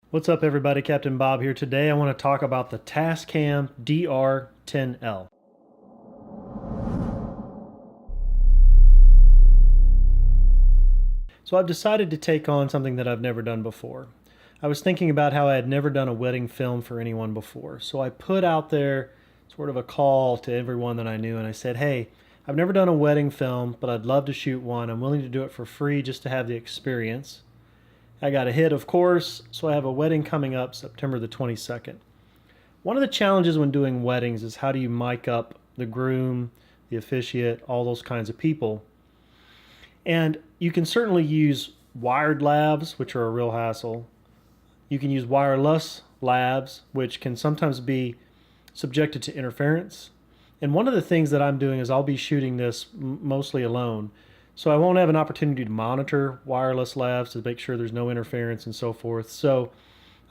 What's up everybody, Captain Bob here. Today I want to talk about the Tascam DR-10L. So I've decided to take on something that I've never done before. I was thinking about how I had never done a wedding film for anyone before. So I put out there sort of a call to everyone that I knew and I said, hey, I've never done a wedding film, but I'd love to shoot one. I'm willing to do it for free just to have the experience. I got a hit, of course, so I have a wedding coming up September the 22nd. One of the challenges when doing weddings is how do you mic up the groom, the officiant, all those kinds of people. And you can certainly use wired lavs, which are a real hassle. You can use wireless lavs, which can sometimes be subjected to interference. And one of the things that I'm doing is I'll be shooting this mostly alone. So I won't have an opportunity to monitor wireless lavs to make sure there's no interference and so forth. So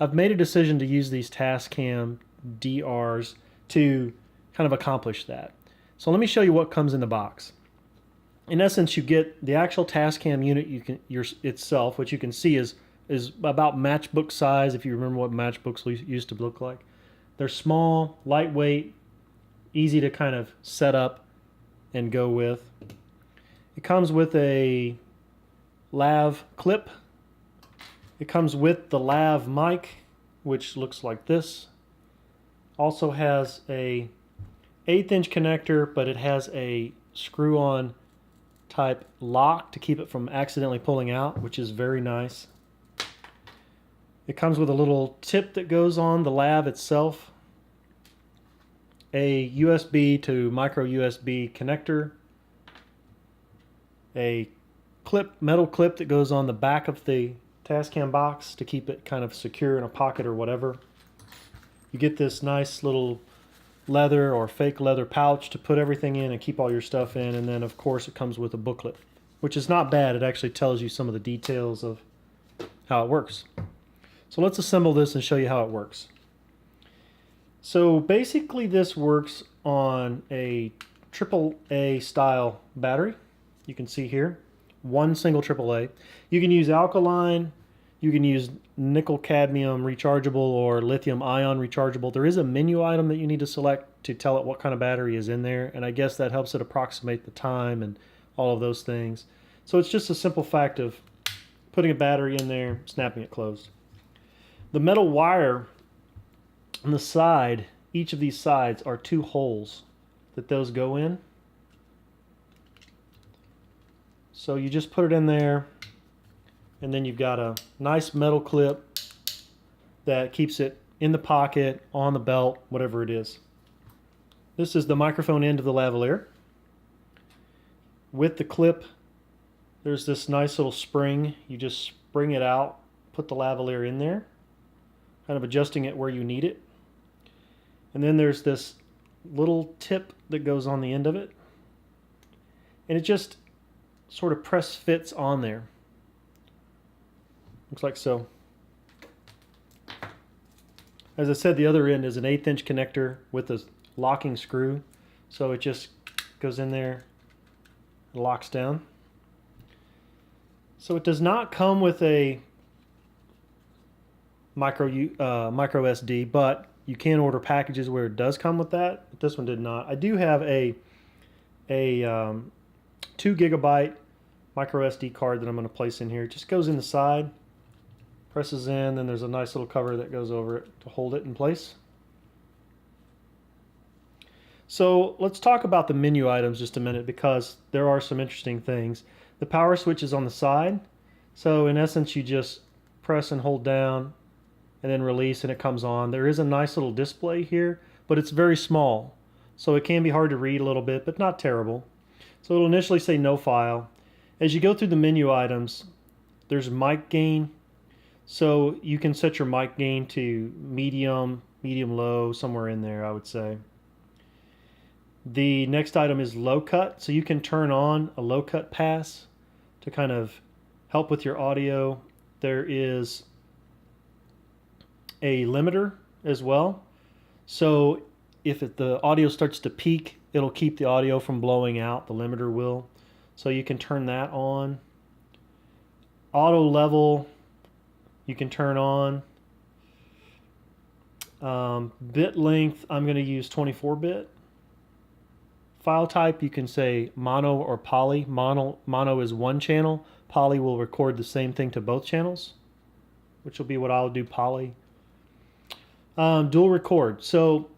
I've made a decision to use these Tascam DRs to kind of accomplish that. So let me show you what comes in the box. In essence, you get the actual Tascam unit itself, which you can see is about matchbook size, if you remember what matchbooks used to look like. They're small, lightweight, easy to kind of set up and go with. It comes with a lav clip. It comes with the lav mic, which looks like this. Also has a 1/8 inch connector, but it has a screw-on type lock to keep it from accidentally pulling out, which is very nice. It comes with a little tip that goes on the lav itself, a USB to micro USB connector, a metal clip that goes on the back of the Tascam box to keep it kind of secure in a pocket or whatever. You get this nice little leather or fake leather pouch to put everything in and keep all your stuff in, and then of course it comes with a booklet, which is not bad. It actually tells you some of the details of how it works. So let's assemble this and show you how it works. So basically this works on a AAA style battery. You can see here, one single AAA. You can use alkaline, you can use nickel cadmium rechargeable or lithium ion rechargeable. There is a menu item that you need to select to tell it what kind of battery is in there, and I guess that helps it approximate the time and all of those things. So it's just a simple fact of putting a battery in there, snapping it closed. The metal wire on the side, each of these sides are two holes that those go in. So you just put it in there, and then you've got a nice metal clip that keeps it in the pocket, on the belt, whatever it is. This is the microphone end of the lavalier. With the clip, there's this nice little spring. You just spring it out, put the lavalier in there, kind of adjusting it where you need it. And then there's this little tip that goes on the end of it. And it just sort of press fits on there. Looks like so. As I said, the other end is an 1/8 inch connector with a locking screw. So it just goes in there and locks down. So it does not come with a micro SD, but you can order packages where it does come with that. But this one did not. I do have a 2 gigabyte micro SD card that I'm going to place in here. It just goes in the side, presses in, then there's a nice little cover that goes over it to hold it in place. So let's talk about the menu items just a minute, because there are some interesting things. The power switch is on the side, so in essence you just press and hold down and then release and it comes on. There is a nice little display here, but it's very small, so it can be hard to read a little bit, but not terrible. So it'll initially say no file. As you go through the menu items, there's mic gain. So you can set your mic gain to medium, medium low, somewhere in there, I would say. The next item is low cut. So you can turn on a low cut pass to kind of help with your audio. There is a limiter as well. So if the audio starts to peak, it'll keep the audio from blowing out, the limiter will. So you can turn that on. Auto level, you can turn on. Bit length, I'm going to use 24-bit. File type, you can say mono or poly. Mono is one channel. Poly will record the same thing to both channels, which will be what I'll do, poly. Dual record. So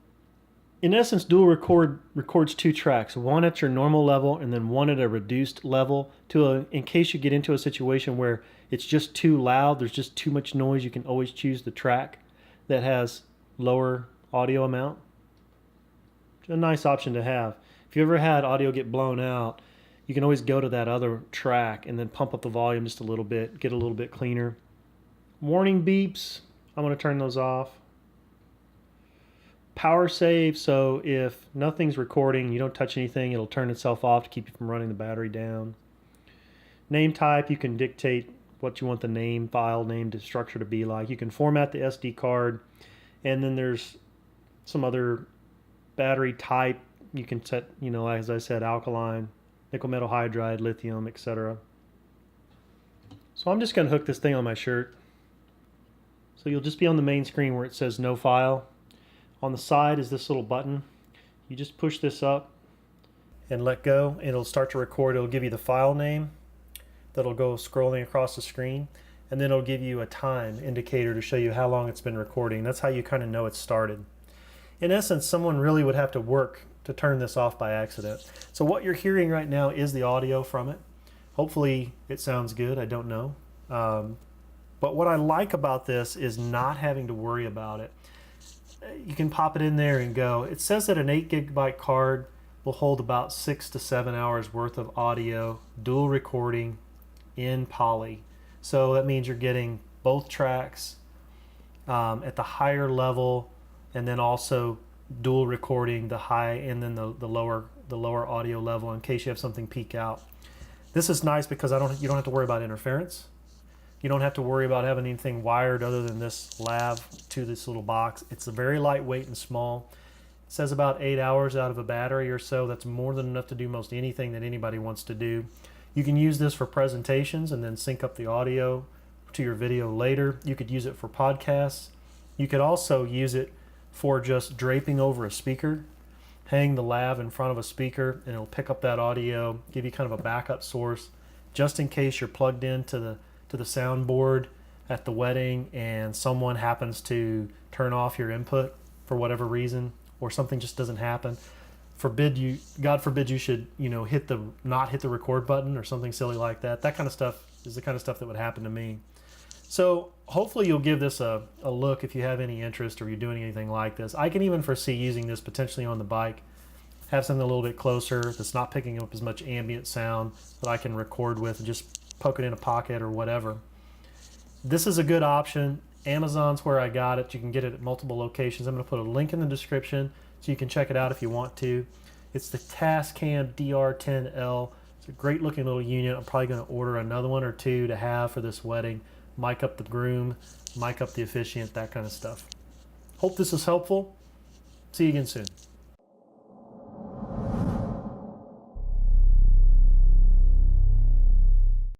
in essence, dual record records two tracks, one at your normal level and then one at a reduced level in case you get into a situation where it's just too loud, there's just too much noise, you can always choose the track that has lower audio amount. It's a nice option to have. If you ever had audio get blown out, you can always go to that other track and then pump up the volume just a little bit, get a little bit cleaner. Warning beeps, I'm going to turn those off. Power save, so if nothing's recording, you don't touch anything, it'll turn itself off to keep you from running the battery down. Name type, you can dictate what you want the file name to structure to be like. You can format the SD card, and then there's some other battery type. You can set, as I said, alkaline, nickel metal hydride, lithium, etc. So I'm just going to hook this thing on my shirt. So you'll just be on the main screen where it says no file. On the side is this little button. You just push this up and let go, and it'll start to record. It'll give you the file name that'll go scrolling across the screen, and then it'll give you a time indicator to show you how long it's been recording. That's how you kind of know it's started. In essence, someone really would have to work to turn this off by accident. So what you're hearing right now is the audio from it. Hopefully it sounds good, I don't know. But what I like about this is not having to worry about it. You can pop it in there and go. It says that an 8 gigabyte card will hold about 6 to 7 hours worth of audio, dual recording in poly. So that means you're getting both tracks at the higher level, and then also dual recording the high and then the lower audio level in case you have something peak out. This is nice because you don't have to worry about interference. You don't have to worry about having anything wired other than this lav to this little box. It's very lightweight and small. It says about 8 hours out of a battery or so. That's more than enough to do most anything that anybody wants to do. You can use this for presentations and then sync up the audio to your video later. You could use it for podcasts. You could also use it for just draping over a speaker. Hang the lav in front of a speaker and it'll pick up that audio, give you kind of a backup source just in case you're plugged into the soundboard at the wedding and someone happens to turn off your input for whatever reason, or something just doesn't happen. God forbid you should, not hit the record button or something silly like that. That kind of stuff is the kind of stuff that would happen to me. So hopefully you'll give this a look if you have any interest or you're doing anything like this. I can even foresee using this potentially on the bike, have something a little bit closer that's not picking up as much ambient sound that I can record with and just poke it in a pocket or whatever. This is a good option. Amazon's where I got it. You can get it at multiple locations. I'm going to put a link in the description so you can check it out if you want to. It's the Tascam DR-10L. It's a great looking little unit. I'm probably going to order another one or two to have for this wedding. Mic up the groom, mic up the officiant, that kind of stuff. Hope this is helpful. See you again soon.